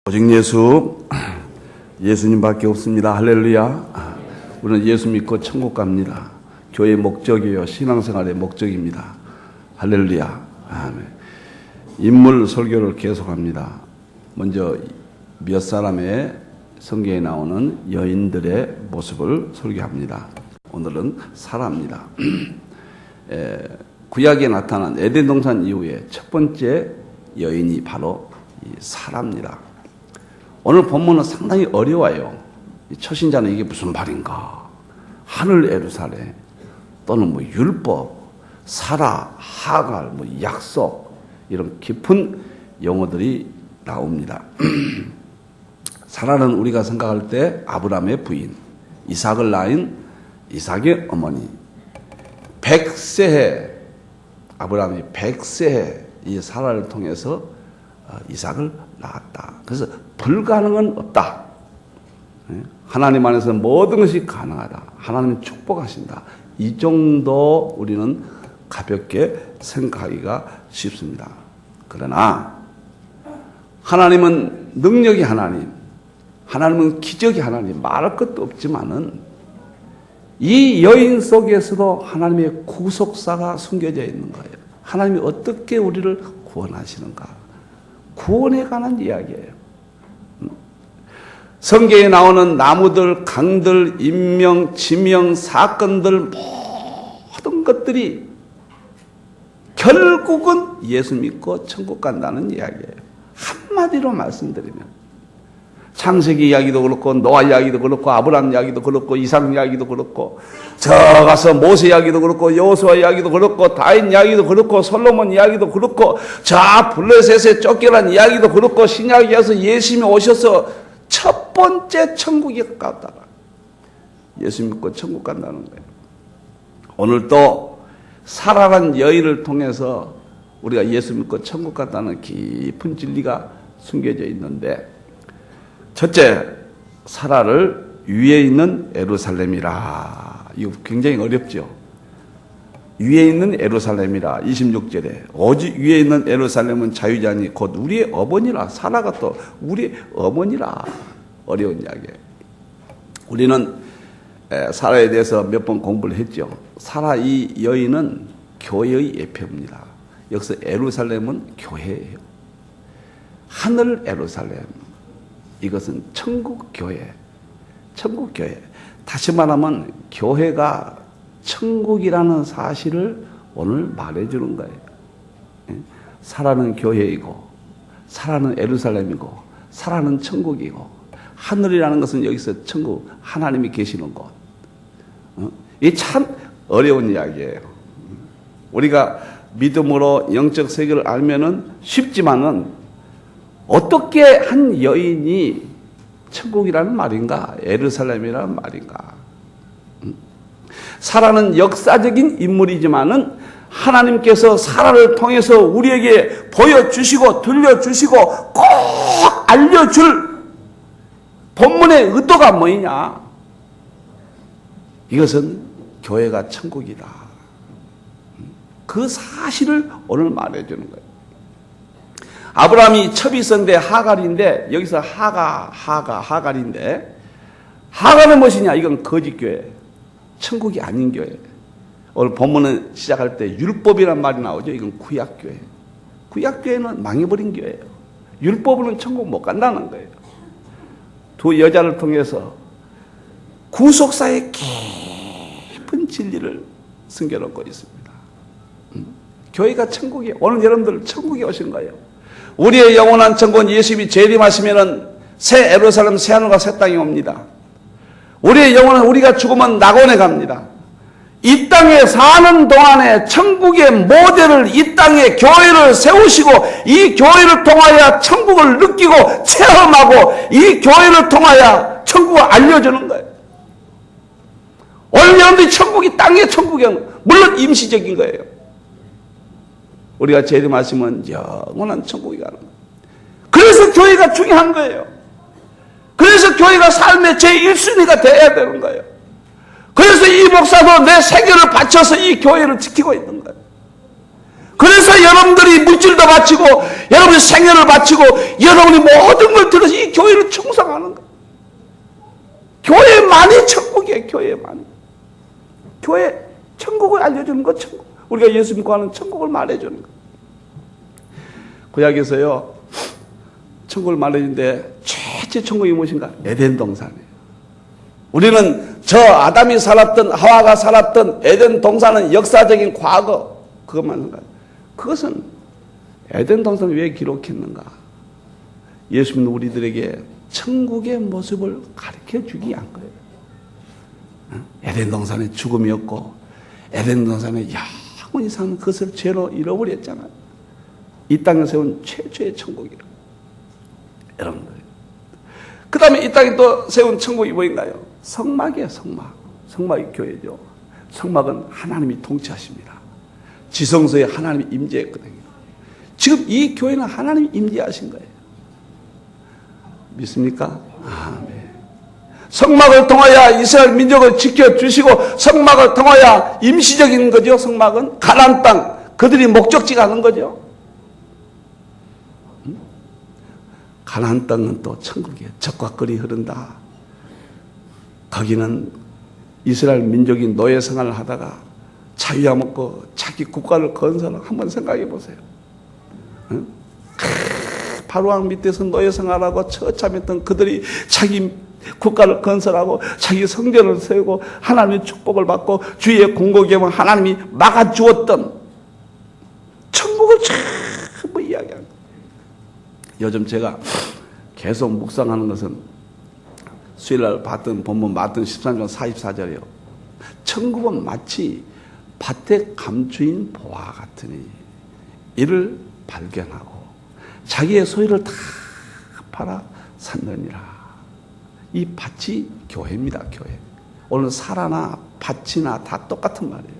오직 예수님밖에 없습니다. 할렐루야. 우리는 예수 믿고 천국 갑니다. 교회의 목적이요, 신앙생활의 목적입니다. 할렐루야. 아멘. 인물 설교를 계속합니다. 먼저 몇 사람의 성경에 나오는 여인들의 모습을 설교합니다. 오늘은 사라입니다. 구약에 나타난 에덴 동산 이후에 첫 번째 여인이 바로 이 사라입니다. 오늘 본문은 상당히 어려워요. 초신자는 이게 무슨 말인가? 하늘 예루살렘 또는 뭐 율법, 사라, 하갈, 뭐 약속 이런 깊은 용어들이 나옵니다. 사라는 우리가 생각할 때 아브라함의 부인, 이삭을 낳은 이삭의 어머니, 100세에 아브라함이 100세에 이 사라를 통해서 이삭을 낳았다. 그래서 불가능은 없다. 하나님 안에서 모든 것이 가능하다. 하나님은 축복하신다. 이 정도 우리는 가볍게 생각하기가 쉽습니다. 그러나 하나님은 능력의 하나님, 하나님은 기적의 하나님, 말할 것도 없지만은 이 여인 속에서도 하나님의 구속사가 숨겨져 있는 거예요. 하나님이 어떻게 우리를 구원하시는가? 구원에 관한 이야기예요. 성경에 나오는 나무들, 강들, 인명, 지명, 사건들 모든 것들이 결국은 예수 믿고 천국 간다는 이야기예요. 한마디로 말씀드리면 창세기 이야기도 그렇고 노아 이야기도 그렇고 아브라함 이야기도 그렇고 이삭 이야기도 그렇고 저 가서 모세 이야기도 그렇고 여호수아 이야기도 그렇고 다윗 이야기도 그렇고 솔로몬 이야기도 그렇고 저 블레셋에 쫓겨난 이야기도 그렇고 신약에서 예수님이 오셔서 첫 번째 천국이 가깝다. 예수 믿고 천국 간다는 거예요. 오늘 또 사라란 여인을 통해서 우리가 예수 믿고 천국 간다는 깊은 진리가 숨겨져 있는데, 첫째, 사라를 위에 있는 예루살렘이라. 이거 굉장히 어렵죠. 위에 있는 예루살렘이라. 26절에 오직 위에 있는 예루살렘은 자유자니 곧 우리의 어머니라. 사라가 또 우리의 어머니라. 어려운 이야기예요. 우리는 사라에 대해서 몇 번 공부를 했죠. 사라 이 여인은 교회의 예표입니다. 여기서 예루살렘은 교회예요. 하늘 예루살렘, 이것은 천국교회, 천국교회. 다시 말하면 교회가 천국이라는 사실을 오늘 말해주는 거예요. 사라는 교회이고, 사라는 예루살렘이고, 사라는 천국이고, 하늘이라는 것은 여기서 천국, 하나님이 계시는 곳. 이 참 어려운 이야기예요. 우리가 믿음으로 영적 세계를 알면은 쉽지만은 어떻게 한 여인이 천국이라는 말인가, 예루살렘이라는 말인가. 사라는 역사적인 인물이지만은 하나님께서 사라를 통해서 우리에게 보여주시고 들려주시고 꼭 알려줄 본문의 의도가 뭐냐? 이것은 교회가 천국이다. 그 사실을 오늘 말해주는 거예요. 아브라함이 첩이선대 하갈인데, 여기서 하갈인데, 하갈은 무엇이냐? 이건 거짓교회, 천국이 아닌 교회. 오늘 본문은 시작할 때 율법이란 말이 나오죠. 이건 구약교회. 구약교회는 망해버린 교회예요. 율법으로는 천국 못 간다는 거예요. 두 여자를 통해서 구속사의 깊은 진리를 숨겨놓고 있습니다. 교회가 천국이에요. 오늘 여러분들 천국에 오신 거예요. 우리의 영원한 천국은 예수님이 재림하시면은 새 예루살렘, 새 하늘과 새 땅이 옵니다. 우리의 영혼은 우리가 죽으면 낙원에 갑니다. 이 땅에 사는 동안에 천국의 모델을, 이 땅에 교회를 세우시고 이 교회를 통하여 천국을 느끼고 체험하고 이 교회를 통하여 천국을 알려주는 거예요. 오늘 여러분들이 천국이 땅의 천국이에요. 물론 임시적인 거예요. 우리가 재림하시면 영원한 천국이 가는 거예요. 그래서 교회가 중요한 거예요. 그래서 교회가 삶의 제1순위가 돼야 되는 거예요. 그래서 이 목사도 내 생애를 바쳐서 이 교회를 지키고 있는 거예요. 그래서 여러분들이 물질도 바치고 여러분의 생애를 바치고 여러분이 모든 걸 들어서 이 교회를 충성하는 거예요. 교회만이 천국이에요. 교회만이. 교회 천국을 알려주는 거, 천국. 우리가 예수 믿고 하는 천국을 말해주는 거. 구약에서요, 천국을 말해주는데 최초의 천국이 무엇인가? 에덴 동산이에요. 우리는 저 아담이 살았던, 하와가 살았던 에덴 동산은 역사적인 과거, 그것만 생각해요. 그것은 에덴 동산을 왜 기록했는가? 예수 믿는 우리들에게 천국의 모습을 가르쳐 주기 위한 거예요. 에덴 동산에 죽음이었고, 에덴 동산에 영원히 사는 그것을 죄로 잃어버렸잖아요. 이 땅에 세운 최초의 천국이라. 여러분들. 그 다음에 이 땅에 또 세운 천국이 뭐인가요? 성막이에요, 성막. 성막이 교회죠. 성막은 하나님이 통치하십니다. 지성소에 하나님이 임재했거든요. 지금 이 교회는 하나님이 임재하신 거예요. 믿습니까? 아멘. 성막을 통하여 이스라엘 민족을 지켜주시고, 성막을 통하여 임시적인 거죠. 성막은 가나안 땅, 그들이 목적지 가는 거죠. 가나안 땅은 또 천국이에요. 젖과 꿀이 흐른다. 거기는 이스라엘 민족이 노예 생활을 하다가 자유야 먹고 자기 국가를 건설을 한번 생각해 보세요. 바로왕 밑에서 노예 생활하고 처참했던 그들이 자기 국가를 건설하고 자기 성전을 세우고 하나님의 축복을 받고 주의 공고겸을 하나님이 막아주었던 천국을 전부 이야기합니다. 요즘 제가 계속 묵상하는 것은 수요일날 봤던 본문 마태복음 13장 44절이요. 천국은 마치 밭에 감추인 보화 같으니 이를 발견하고 자기의 소유를 다 팔아 샀느니라. 이 밭이 교회입니다. 교회. 오늘 사라나 밭이나 다 똑같은 말이에요.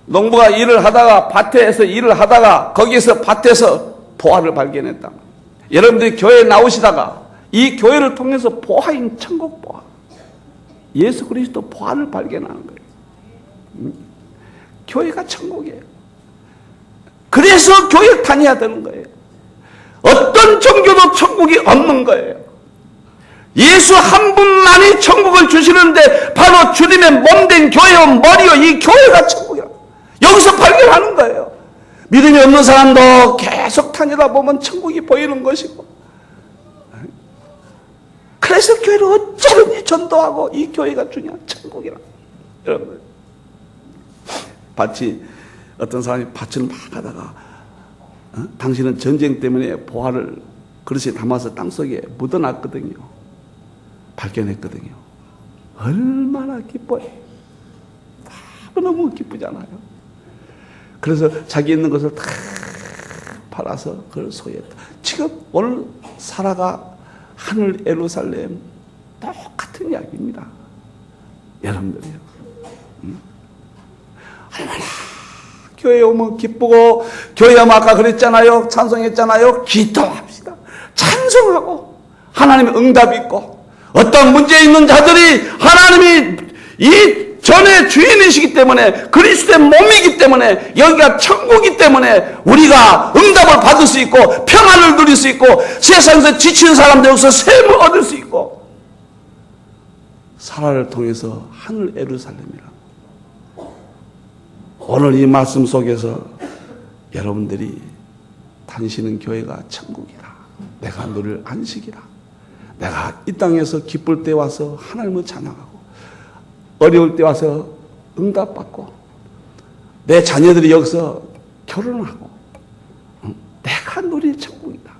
농부가 일을 하다가 밭에서 일을 하다가 거기에서 밭에서 보화를 발견했다. 여러분들이 교회에 나오시다가 이 교회를 통해서 보화인 천국 보화, 예수 그리스도 보화를 발견하는 거예요. 교회가 천국이에요. 그래서 교회를 다녀야 되는 거예요. 어떤 종교도 천국이 없는 거예요. 예수 한 분만이 천국을 주시는데 바로 주님의 몸된 교회와 머리요, 이 교회가 천국이라. 여기서 발견하는 거예요. 믿음이 없는 사람도 계속 다니다 보면 천국이 보이는 것이고, 그래서 교회를 어쩌든지 전도하고 이 교회가 중요한 천국이라. 여러분, 밭이 어떤 사람이 밭을 막 하다가 당신은 전쟁 때문에 보화를 그릇에 담아서 땅속에 묻어놨거든요. 발견했거든요. 얼마나 기뻐요. 너무 기쁘잖아요. 그래서 자기 있는 것을 다 팔아서 그걸 소유했다. 지금 오늘 사라가 하늘 예루살렘 똑같은 이야기입니다. 여러분들이요. 얼마나 교회에 오면 기쁘고, 교회에 오면 아까 그랬잖아요. 찬송했잖아요. 기도합시다. 찬송하고 하나님의 응답이 있고, 어떤 문제 있는 자들이 하나님이 이 전의 주인이시기 때문에, 그리스도의 몸이기 때문에, 여기가 천국이기 때문에 우리가 응답을 받을 수 있고 평안을 누릴 수 있고 세상에서 지친 사람들로서 샘을 얻을 수 있고, 사라를 통해서 하늘 예루살렘이라. 오늘 이 말씀 속에서 여러분들이 다니시는 교회가 천국이라. 내가 누릴 안식이라. 내가 이 땅에서 기쁠 때 와서 하나님을 찬양하고, 어려울 때 와서 응답받고, 내 자녀들이 여기서 결혼하고, 내가 누릴 천국이다.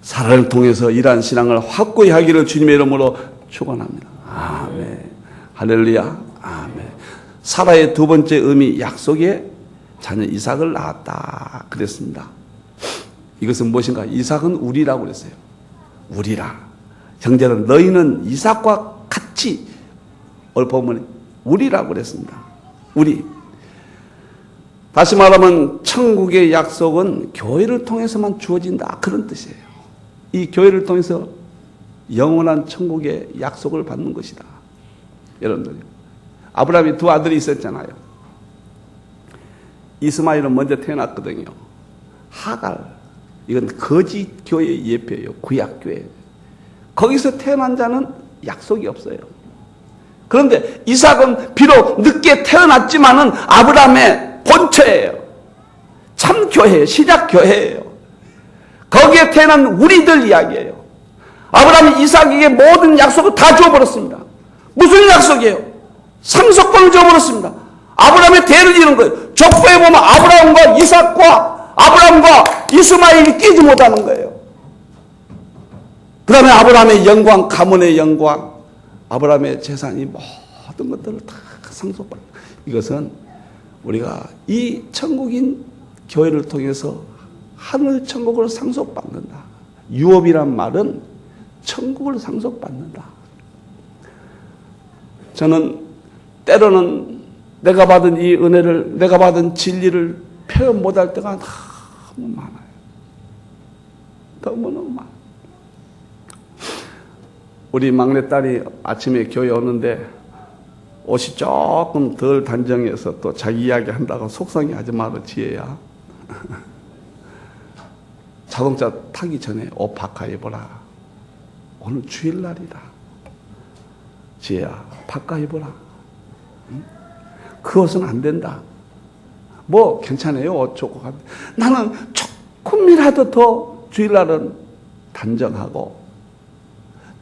사랑을 통해서 이러한 신앙을 확고히 하기를 주님의 이름으로 축원합니다. 아멘. 할렐루야. 아멘. 사라의 두 번째 의미, 약속의 자녀 이삭을 낳았다 그랬습니다. 이것은 무엇인가? 이삭은 우리라고 그랬어요. 우리라. 형제는 너희는 이삭과 같이, 오늘 보면 우리라고 그랬습니다. 우리. 다시 말하면 천국의 약속은 교회를 통해서만 주어진다, 그런 뜻이에요. 이 교회를 통해서 영원한 천국의 약속을 받는 것이다. 여러분들, 아브라함이 두 아들이 있었잖아요. 이스마엘은 먼저 태어났거든요. 하갈, 이건 거짓 교회의 예표예요. 구약교회. 거기서 태어난 자는 약속이 없어요. 그런데 이삭은 비록 늦게 태어났지만은 아브라함의 본처예요. 참 교회예요. 시작 교회예요. 거기에 태어난 우리들 이야기예요. 아브라함이 이삭에게 모든 약속을 다 줘버렸습니다. 무슨 약속이에요? 상속권을 줘버렸습니다. 아브라함의 대를 이루는 거예요. 족보에 보면 아브라함과 이삭과 아브라함과 이스마엘이 끼지 못하는 거예요. 그 다음에 아브라함의 영광, 가문의 영광, 아브라함의 재산이 모든 것들을 다 상속받는, 이것은 우리가 이 천국인 교회를 통해서 하늘 천국을 상속받는다. 유업이란 말은 천국을 상속받는다. 저는 때로는 내가 받은 이 은혜를, 내가 받은 진리를 표현 못할 때가 너무 많아요. 너무너무 많아요. 우리 막내딸이 아침에 교회 오는데 옷이 조금 덜 단정해서 또 자기 이야기 한다고 속상해하지 마라, 지혜야. 자동차 타기 전에 옷 바꿔 입어라. 오늘 주일날이다. 지혜야, 바꿔 입어라. 응? 그 옷은 안 된다. 뭐 괜찮아요, 옷 좋고. 나는 조금이라도 더 주일날은 단정하고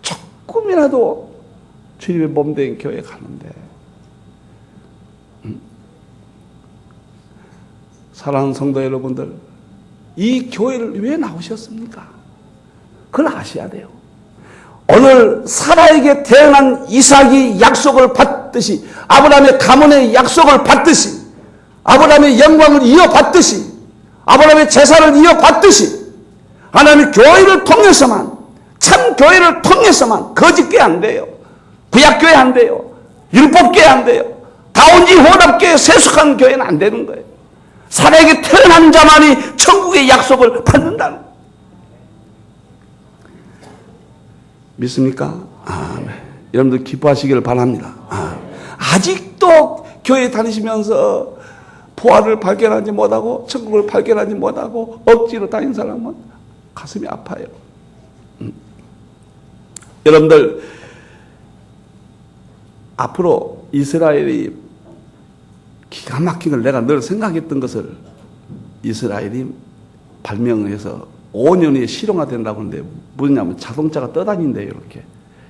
조금이라도 주님의 몸된 교회 가는데, 사랑하는 성도 여러분들, 이 교회를 왜 나오셨습니까? 그걸 아셔야 돼요. 오늘 사라에게 태어난 이삭이 약속을 받듯이, 아브라함의 가문의 약속을 받듯이, 아브라함의 영광을 이어받듯이, 아브라함의 재산을 이어받듯이, 하나님의 교회를 통해서만, 참 교회를 통해서만, 거짓교회 안 돼요. 구약교회 안 돼요. 율법교회 안 돼요. 다운지 혼합교회 세속한 교회는 안 되는 거예요. 사라에게 태어난 자만이 천국의 약속을 받는다는 거예요. 믿습니까? 아멘. 여러분들 기뻐하시기를 바랍니다. 아직도 교회 다니시면서 부활을 발견하지 못하고 천국을 발견하지 못하고 억지로 다니는 사람은 가슴이 아파요. 여러분들, 앞으로 이스라엘이 기가 막힌 걸 내가 늘 생각했던 것을 이스라엘이 발명해서 5년 후에 실용화된다고 하는데, 뭐냐면 자동차가 떠다닌대요. 이렇게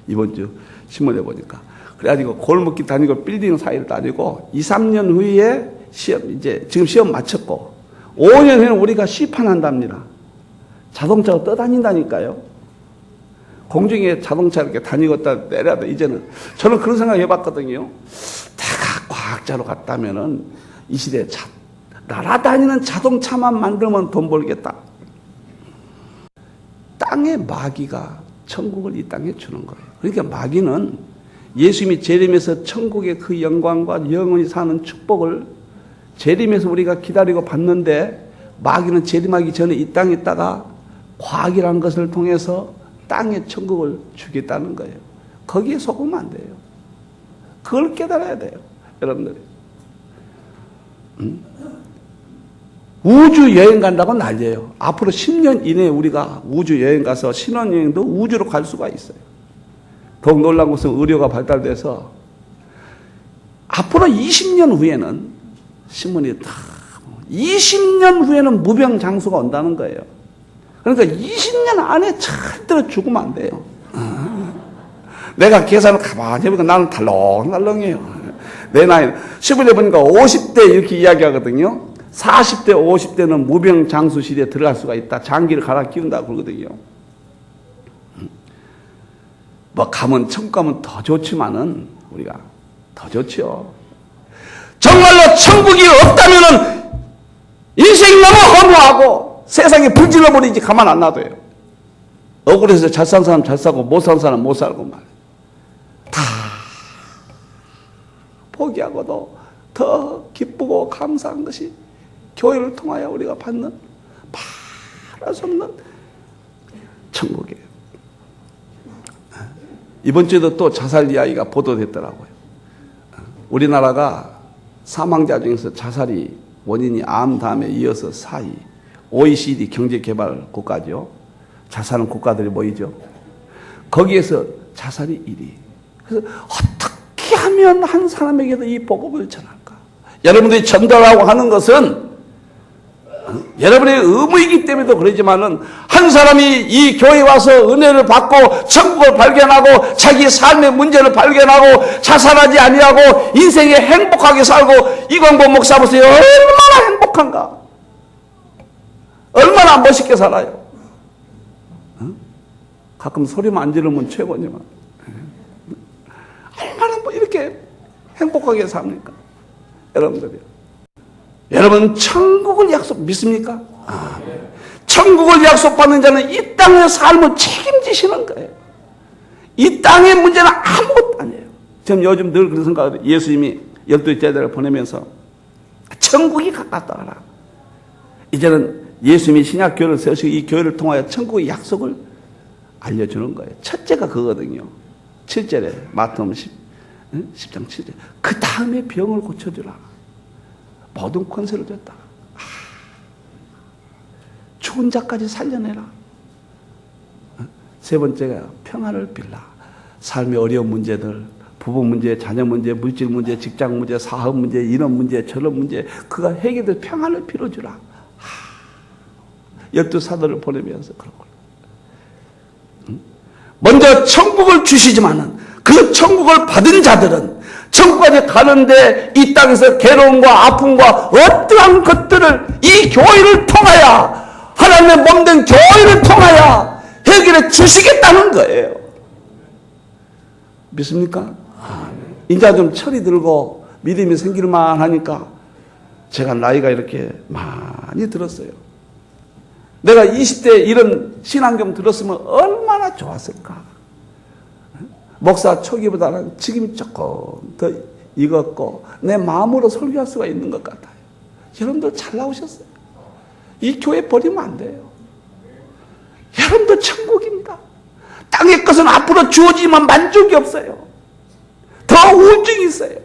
이번 주 신문에 보니까. 그래가지고 골목길 다니고 빌딩 사이를 다니고 2, 3년 후에 시험, 이제 지금 시험 마쳤고 5년 후에는 우리가 시판한답니다. 자동차가 떠다닌다니까요. 공중에 자동차 이렇게 다니겠다 내려다. 이제는 저는 그런 생각 해봤거든요. 내가 과학자로 갔다면은 이 시대에 날아다니는 자동차만 만들면 돈 벌겠다. 땅의 마귀가 천국을 이 땅에 주는 거예요. 그러니까 마귀는 예수님이 재림에서 천국의 그 영광과 영원히 사는 축복을 재림에서 우리가 기다리고 받는데, 마귀는 재림하기 전에 이 땅에 있다가 과학이라는 것을 통해서 땅의 천국을 주겠다는 거예요. 거기에 속으면 안 돼요. 그걸 깨달아야 돼요, 여러분들이. 우주 여행 간다고 난리예요. 앞으로 10년 이내에 우리가 우주 여행 가서 신혼여행도 우주로 갈 수가 있어요. 더욱 놀라운 것은 의료가 발달돼서 앞으로 20년 후에는 신문이 다 20년 후에는 무병장수가 온다는 거예요. 그러니까 20년 안에 절대로 죽으면 안 돼요. 내가 계산을 가만히 해보니까 나는 달렁달렁해요. 내 나이 10을 해보니까 50대 이렇게 이야기하거든요. 40대, 50대는 무병장수 시대에 들어갈 수가 있다. 장기를 갈아 끼운다고 그러거든요. 뭐 가면 천국 가면 더 좋지만은 우리가 더 좋죠. 정말로 천국이 없다면은 인생이 너무 허무하고 세상에 불질러 버리지 가만 안 놔둬요. 억울해서 잘 산 사람 잘 사고 못 산 사람 못 살고 말이에요. 다 포기하고도 더 기쁘고 감사한 것이 교회를 통하여 우리가 받는 말할 수 없는 천국이에요. 이번 주에도 또 자살 이야기가 보도됐더라고요. 우리나라가 사망자 중에서 자살이 원인이 암 다음에 이어서 4위. OECD 경제개발 국가죠. 잘 사는 국가들이 모이죠. 거기에서 자살이 1위. 그래서 어떻게 하면 한 사람에게도 이 복음을 전할까? 여러분들이 전달하고 하는 것은 여러분의 의무이기 때문에도 그러지만은 한 사람이 이 교회에 와서 은혜를 받고 천국을 발견하고 자기 삶의 문제를 발견하고 자살하지 아니하고 인생에 행복하게 살고 이광보 목사 보세요. 얼마나 행복한가? 얼마나 멋있게 살아요? 가끔 소리만 안 지르면 최고지만 얼마나 뭐 이렇게 행복하게 삽니까? 여러분들이요. 여러분 천국을 약속 믿습니까? 천국을 약속받는 자는 이 땅의 삶을 책임지시는 거예요. 이 땅의 문제는 아무것도 아니에요. 저는 요즘 늘 그런 생각을 해요. 예수님이 12 제자를 보내면서 천국이 가깝다 하라. 이제는 예수님이 신약교회를 세우시고 이 교회를 통하여 천국의 약속을 알려주는 거예요. 첫째가 그거거든요. 7절에 마태복음 10장 7절. 그 다음에 병을 고쳐주라. 모든 권세를 줬다. 죽은 자까지 살려내라. 세 번째가 평안을 빌라. 삶의 어려운 문제들, 부부 문제, 자녀 문제, 물질 문제, 직장 문제, 사업 문제, 이런 문제, 저런 문제, 그가 해결될 평안을 빌어주라. 12사도를 보내면서 그런 걸. 먼저 천국을 주시지만은 그 천국을 받은 자들은 천국까지 가는데 이 땅에서 괴로움과 아픔과 어떠한 것들을 이 교회를 통하여 하나님의 몸된 교회를 통하여 해결해 주시겠다는 거예요. 믿습니까? 이제 좀 철이 들고 믿음이 생길만 하니까 제가 나이가 이렇게 많이 들었어요. 내가 20대 이런 신앙경 들었으면 얼마나 좋았을까. 목사 초기보다는 지금이 조금 더 익었고 내 마음으로 설교할 수가 있는 것 같아요. 여러분들 잘 나오셨어요. 이 교회 버리면 안 돼요. 여러분들 천국입니다. 땅의 것은 앞으로 주어지만 만족이 없어요. 더 우울증이 있어요.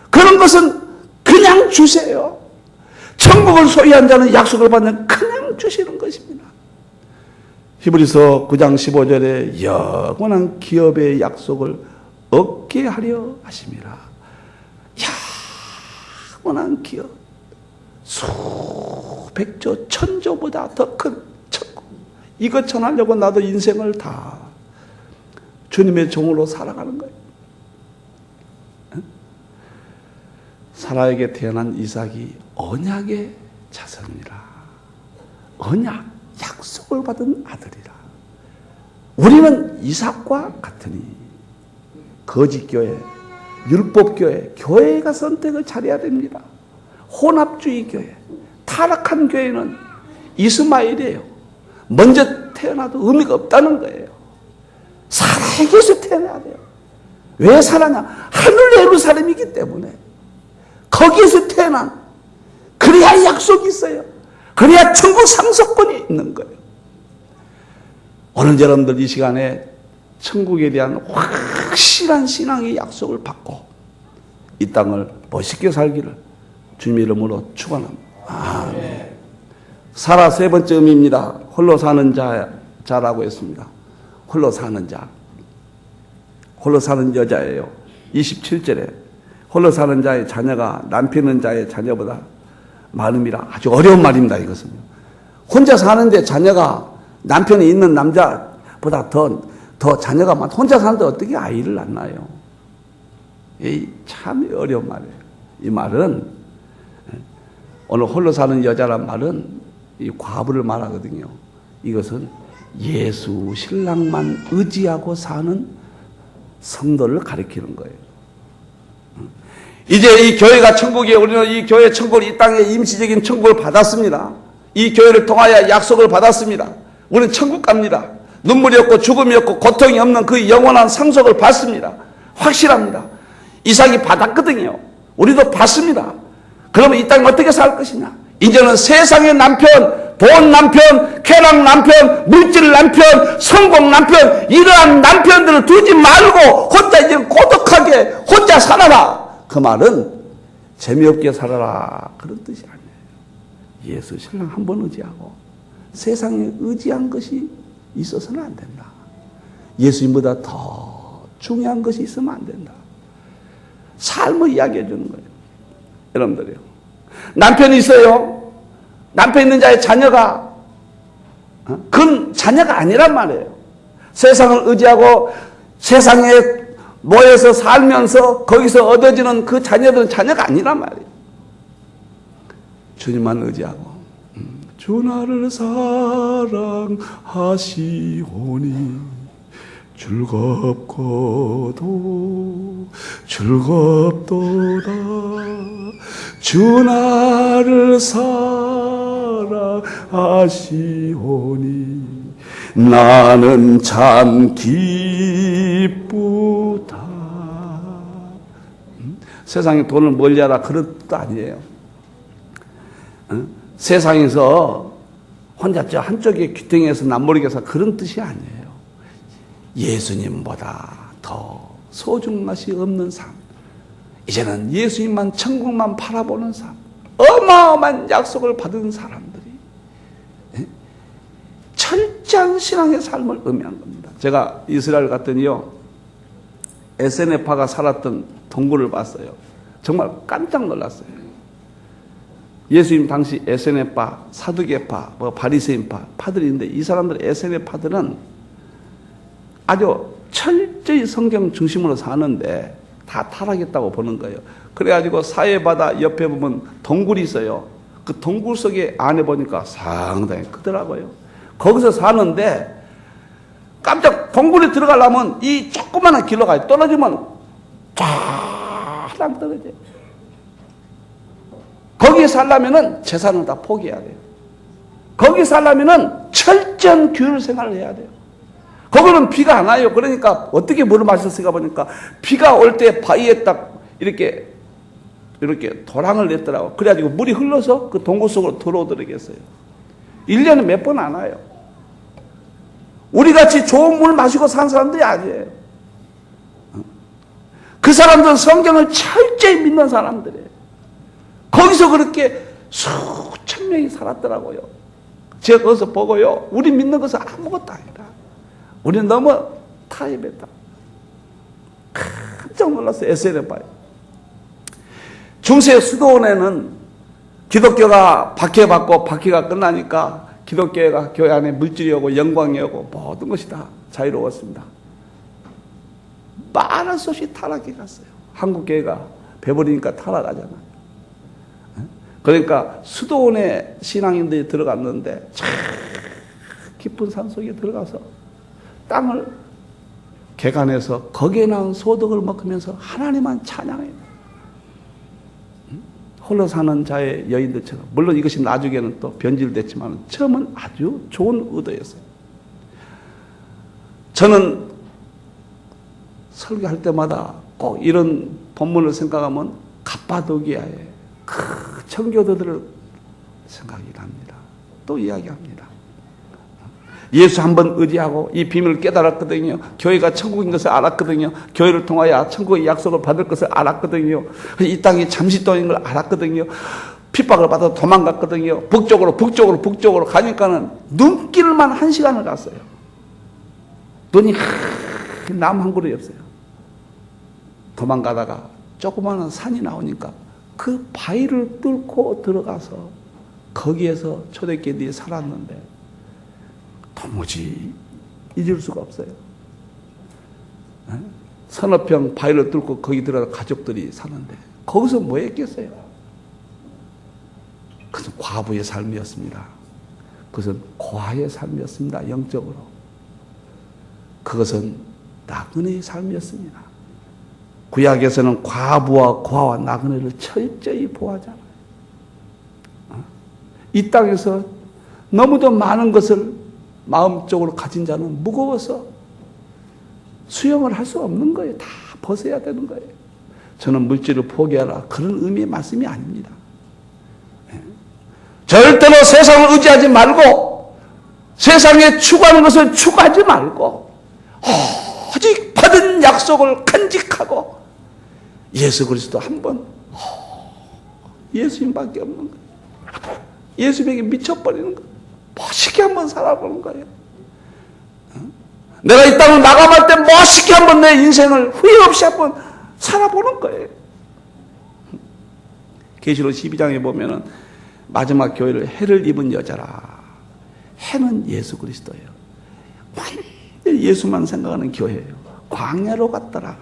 그런 것은 그냥 주세요. 천국을 소유한 자는 약속을 받는 그냥 주시는 것입니다. 히브리서 9장 15절에 영원한 기업의 약속을 얻게 하려 하심이라. 영원한 기업. 수백조 천조보다 더 큰 천국. 이것 전하려고 나도 인생을 다 주님의 종으로 살아가는 거예요. 사라에게 태어난 이삭이 언약의 자손이라. 언약, 약속을 받은 아들이라. 우리는 이삭과 같으니 거짓교회, 율법교회, 교회가 선택을 잘해야 됩니다. 혼합주의 교회, 타락한 교회는 이스마엘이에요. 먼저 태어나도 의미가 없다는 거예요. 살아계서 태어나야 돼요. 왜 살아냐? 하늘 예루살렘이기 때문에. 거기에서 태어난, 그래야 약속이 있어요. 그래야 천국 상속권이 있는 거예요. 오늘 여러분들 이 시간에 천국에 대한 확실한 신앙의 약속을 받고 이 땅을 멋있게 살기를 주님의 이름으로 축원합니다. 아멘. 사라 세 번째 의미입니다. 홀로 사는 자라고 했습니다. 홀로 사는 자. 홀로 사는 여자예요. 27절에 홀로 사는 자의 자녀가 남편 있는 자의 자녀보다 많음이라. 아주 어려운 말입니다. 이것은. 혼자 사는데 자녀가 남편이 있는 남자보다 더 자녀가 많아. 혼자 사는데 어떻게 아이를 낳나요? 참 어려운 말이에요. 이 말은 오늘 홀로 사는 여자란 말은 이 과부를 말하거든요. 이것은 예수 신랑만 의지하고 사는 성도를 가리키는 거예요. 이제 이 교회가 천국에, 우리는 이 교회 천국을, 이 땅에 임시적인 천국을 받았습니다. 이 교회를 통하여 약속을 받았습니다. 우리는 천국 갑니다. 눈물이 없고 죽음이 없고 고통이 없는 그 영원한 상속을 받습니다. 확실합니다. 이삭이 받았거든요. 우리도 받습니다. 그러면 이 땅에 어떻게 살 것이냐? 이제는 세상의 남편, 돈 남편, 쾌락 남편, 물질 남편, 성공 남편, 이러한 남편들을 두지 말고 혼자 이제 고독하게 혼자 살아라. 그 말은 재미없게 살아라 그런 뜻이 아니에요. 예수 신랑 한 번 의지하고 세상에 의지한 것이 있어서는 안 된다. 예수님보다 더 중요한 것이 있으면 안 된다. 삶을 이야기해 주는 거예요. 여러분들이요. 남편이 있어요. 남편 있는 자의 자녀가 그건 자녀가 아니란 말이에요. 세상을 의지하고 세상에 모여서 살면서 거기서 얻어지는 그 자녀들은 자녀가 아니란 말이에요. 주님만 의지하고 주 나를 사랑하시오니 즐겁고도 즐겁도다 주 나를 사랑하시오니 나는 참 기쁘다. 세상에 돈을 멀리하라 그런 뜻도 아니에요. 세상에서 혼자 저 한쪽에 귀퉁이에서 남모르게 서 그런 뜻이 아니에요. 예수님보다 더 소중한 것이 없는 삶. 이제는 예수님만 천국만 바라보는 삶. 어마어마한 약속을 받은 사람들이 철저한 신앙의 삶을 의미한 겁니다. 제가 이스라엘 갔더니요, SNF파가 살았던 동굴을 봤어요. 정말 깜짝 놀랐어요. 예수님 당시 SNF파, 사두개파, 바리새인파 파들이 있는데 이 사람들 SNF파들은 아주 철저히 성경 중심으로 사는데 다 타락했다고 보는 거예요. 그래가지고 사해바다 옆에 보면 동굴이 있어요. 그 동굴 속에 안에 보니까 상당히 크더라고요. 거기서 사는데 깜짝 동굴에 들어가려면 이 조그마한 길로 가요. 떨어지면 쫙 떨어져요. 거기에 살려면은 재산을 다 포기해야 돼요. 거기 살려면은 철저한 규율 생활을 해야 돼요. 거기는 비가 안 와요. 그러니까 어떻게 물을 마셨을까 보니까 비가 올 때 바위에 딱 이렇게 도랑을 냈더라고. 그래가지고 물이 흘러서 그 동굴 속으로 들어오더라겠어요. 1년에 몇 번 안 와요. 우리같이 좋은 물 마시고 산 사람들이 아니에요. 그 사람들은 성경을 철저히 믿는 사람들이에요. 거기서 그렇게 수천 명이 살았더라고요. 제가 거기서 보고요, 우리 믿는 것은 아무것도 아니다. 우리는 너무 타협했다. 깜짝 놀랐어요. SNF파에. 중세 수도원에는 기독교가 박해받고 박해가 끝나니까 기독교가 교회 안에 물질이 오고 영광이 오고 모든 것이 다 자유로웠습니다. 많은 수없이 타락해 갔어요. 한국 교회가 배버리니까 타락하잖아요. 그러니까 수도원에 신앙인들이 들어갔는데 참 깊은 산속에 들어가서 땅을 개간해서 거기에 나온 소득을 먹으면서 하나님만 찬양해요. 홀로 사는 자의 여인들처럼. 물론 이것이 나중에는 또 변질됐지만 처음은 아주 좋은 의도였어요. 저는 설교할 때마다 꼭 이런 본문을 생각하면 갑바도기아의 그 청교도들을 생각이 납니다. 또 이야기합니다. 예수 한번 의지하고 이 비밀을 깨달았거든요. 교회가 천국인 것을 알았거든요. 교회를 통하여 천국의 약속을 받을 것을 알았거든요. 이 땅이 잠시돈인 걸 알았거든요. 핍박을 받아서 도망갔거든요. 북쪽으로 가니까는 눈길만 1시간을 갔어요. 눈이 남 한 그릇이 없어요. 도망가다가 조그마한 산이 나오니까 그 바위를 뚫고 들어가서 거기에서 초대교인들이 살았는데 도무지 잊을 수가 없어요. 서너 평 바위를 뚫고 거기 들어가서 가족들이 사는데 거기서 뭐 했겠어요? 그것은 과부의 삶이었습니다. 그것은 고아의 삶이었습니다. 영적으로. 그것은 나그네의 삶이었습니다. 구약에서는 과부와 고아와 나그네를 철저히 보호하잖아요. 이 땅에서 너무도 많은 것을 마음적으로 가진 자는 무거워서 수용을 할 수 없는 거예요. 다 벗어야 되는 거예요. 저는 물질을 포기하라 그런 의미의 말씀이 아닙니다. 절대로 세상을 의지하지 말고 세상에 추구하는 것을 추구하지 말고 오직 받은 약속을 간직하고 예수 그리스도 한번 예수님밖에 없는 거예요. 예수님에게 미쳐버리는 거예요. 멋있게 한번 살아보는 거예요. 내가 이 땅을 나가볼 때 멋있게 한번 내 인생을 후회 없이 한번 살아보는 거예요. 계시록 12장에 보면은 마지막 교회를 해를 입은 여자라. 해는 예수 그리스도예요. 완전히 예수만 생각하는 교회예요. 광야로 갔더라.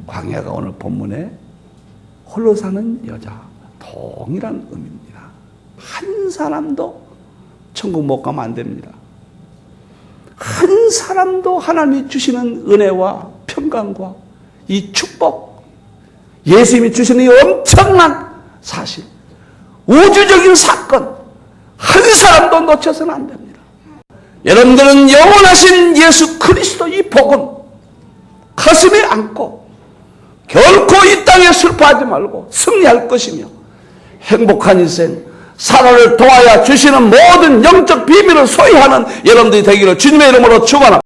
광야가 오늘 본문에 홀로 사는 여자, 동일한 의미입니다. 한 사람도 천국 못 가면 안 됩니다. 한 사람도 하나님이 주시는 은혜와 평강과 이 축복, 예수님이 주시는 이 엄청난 사실, 우주적인 사건, 한 사람도 놓쳐서는 안 됩니다. 여러분들은 영원하신 예수 그리스도 이 복음 가슴에 안고 결코 이 땅에 슬퍼하지 말고 승리할 것이며 행복한 인생, 살아를 도와야 주시는 모든 영적 비밀을 소유하는 여러분들이 되기를 주님의 이름으로 축원합니다.